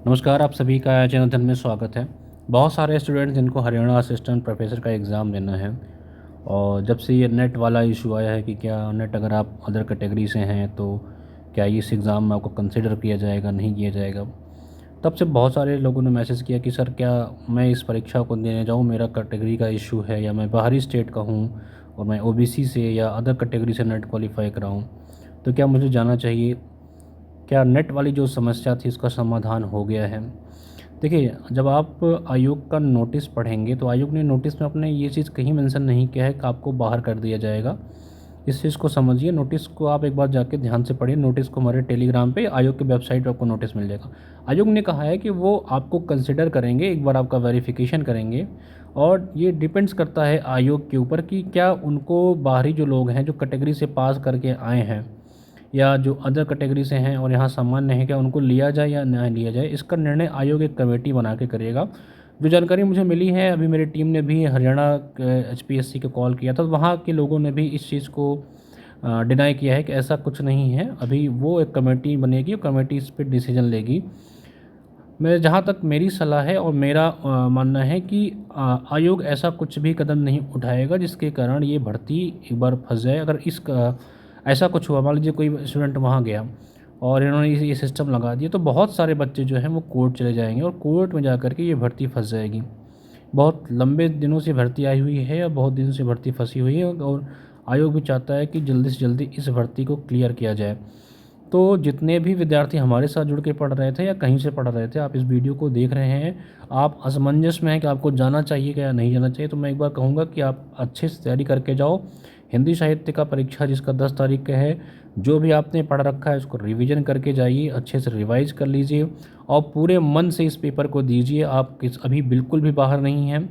नमस्कार, आप सभी का जनार्दन में स्वागत है। बहुत सारे स्टूडेंट्स जिनको हरियाणा असिस्टेंट प्रोफेसर का एग्ज़ाम देना है और जब से ये नेट वाला इशू आया है कि क्या नेट अगर आप अदर कैटेगरी से हैं तो क्या इस एग्ज़ाम में आपको कंसिडर किया जाएगा, नहीं किया जाएगा। तब से बहुत सारे लोगों ने मैसेज किया कि सर क्या मैं इस परीक्षा को देने जाऊँ, मेरा कैटेगरी का इशू है या मैं बाहरी स्टेट का हूँ और मैं ओबीसी से या अदर कैटेगरी से नेट क्वालिफ़ाई कराऊँ, तो क्या मुझे जाना चाहिए? क्या नेट वाली जो समस्या थी उसका समाधान हो गया है? देखिए, जब आप आयोग का नोटिस पढ़ेंगे तो आयोग ने नोटिस में अपने ये चीज़ कहीं मेंशन नहीं किया है कि आपको बाहर कर दिया जाएगा। इस चीज़ को समझिए, नोटिस को आप एक बार जाके ध्यान से पढ़िए। नोटिस को हमारे टेलीग्राम पे आयोग की वेबसाइट पे आपको नोटिस मिल जाएगा। आयोग ने कहा है कि वो आपको कंसिडर करेंगे, एक बार आपका वेरिफ़िकेशन करेंगे और ये डिपेंड्स करता है आयोग के ऊपर कि क्या उनको बाहरी जो लोग हैं, जो कैटेगरी से पास करके आए हैं या जो अदर कैटेगरी से हैं और यहाँ सामान्य है, क्या उनको लिया जाए या ना लिया जाए, इसका निर्णय आयोग एक कमेटी बना के करेगा। जो जानकारी मुझे मिली है, अभी मेरी टीम ने भी हरियाणा एचपीएससी को कॉल किया था, तो वहाँ के लोगों ने भी इस चीज़ को डिनाई किया है कि ऐसा कुछ नहीं है। अभी वो एक कमेटी बनेगी, कमेटी इस पे डिसीजन लेगी। मैं जहाँ तक मेरी सलाह है और मेरा मानना है कि आयोग ऐसा कुछ भी कदम नहीं उठाएगा जिसके कारण ये भर्ती एक बार फँस जाए। अगर ऐसा कुछ हुआ, मान लीजिए कोई स्टूडेंट वहाँ गया और इन्होंने ये सिस्टम लगा दिया, तो बहुत सारे बच्चे जो हैं वो कोर्ट चले जाएँगे और कोर्ट में जा कर के ये भर्ती फँस जाएगी। बहुत लंबे दिनों से भर्ती आई हुई है और बहुत दिनों से भर्ती फँसी हुई है और आयोग भी चाहता है कि जल्दी से जल्दी इस भर्ती को क्लियर किया जाए। तो जितने भी विद्यार्थी हमारे साथ जुड़ के पढ़ रहे थे या कहीं से पढ़ रहे थे, आप इस वीडियो को देख रहे हैं, आप असमंजस में हैं कि आपको जाना चाहिए क्या या नहीं जाना चाहिए, तो मैं एक बार कहूँगा कि आप अच्छे से तैयारी करके जाओ। हिंदी साहित्य का परीक्षा जिसका 10 तारीख का है, जो भी आपने पढ़ रखा है उसको रिवीजन करके जाइए, अच्छे से रिवाइज कर लीजिए और पूरे मन से इस पेपर को दीजिए। आप अभी बिल्कुल भी बाहर नहीं हैं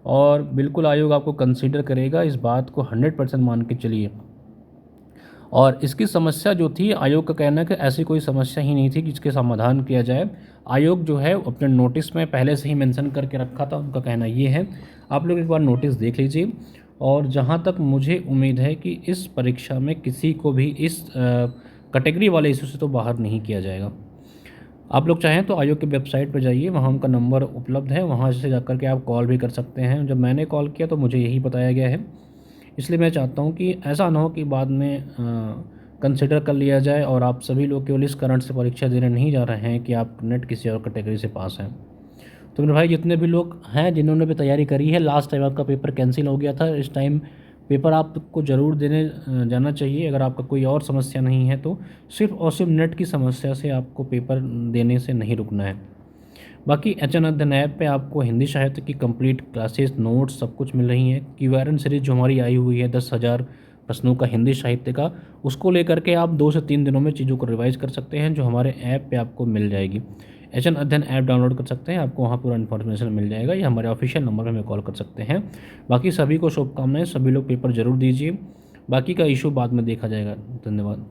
और बिल्कुल आयोग आपको कंसीडर करेगा, इस बात को 100% मान के चलिए। और इसकी समस्या जो थी, आयोग का कहना है कि ऐसी कोई समस्या ही नहीं थी जिसके समाधान किया जाए। आयोग जो है अपने नोटिस में पहले से ही मेंशन करके रखा था, उनका कहना ये है। आप लोग एक बार नोटिस देख लीजिए और जहाँ तक मुझे उम्मीद है कि इस परीक्षा में किसी को भी इस कैटेगरी वाले इशू से तो बाहर नहीं किया जाएगा। आप लोग चाहें तो आयोग की वेबसाइट पर जाइए, वहाँ उनका नंबर उपलब्ध है, वहाँ से जाकर के आप कॉल भी कर सकते हैं। जब मैंने कॉल किया तो मुझे यही बताया गया है। इसलिए मैं चाहता हूँ कि ऐसा ना हो कि बाद में कंसिडर कर लिया जाए और आप सभी लोग केवल इस कारण से परीक्षा देने नहीं जा रहे हैं कि आप नेट किसी और कैटेगरी से पास हैं। तो मेरे भाई, जितने भी लोग हैं जिन्होंने भी तैयारी करी है, लास्ट टाइम आपका पेपर कैंसिल हो गया था, इस टाइम पेपर आपको ज़रूर देने जाना चाहिए। अगर आपका कोई और समस्या नहीं है तो सिर्फ़ और सिर्फ नेट की समस्या से आपको पेपर देने से नहीं रुकना है। बाकी एचएन अध्ययन ऐप पे आपको हिंदी साहित्य की कंप्लीट क्लासेस, नोट्स सब कुछ मिल रही हैं। क्यूआरएन सीरीज़ जो हमारी आई हुई है 10,000 प्रश्नों का हिंदी साहित्य का, उसको लेकर के आप 2 से 3 दिनों में चीज़ों को रिवाइज़ कर सकते हैं, जो हमारे ऐप पे आपको मिल जाएगी। एचएन अध्ययन ऐप डाउनलोड कर सकते हैं, आपको वहाँ पूरा इन्फॉर्मेशन मिल जाएगा या हमारे ऑफिशियल नंबर पे हमें कॉल कर सकते हैं। बाकी सभी को शुभकामनाएँ, सभी लोग पेपर ज़रूर दीजिए। बाकी का इशू बाद में देखा जाएगा। धन्यवाद।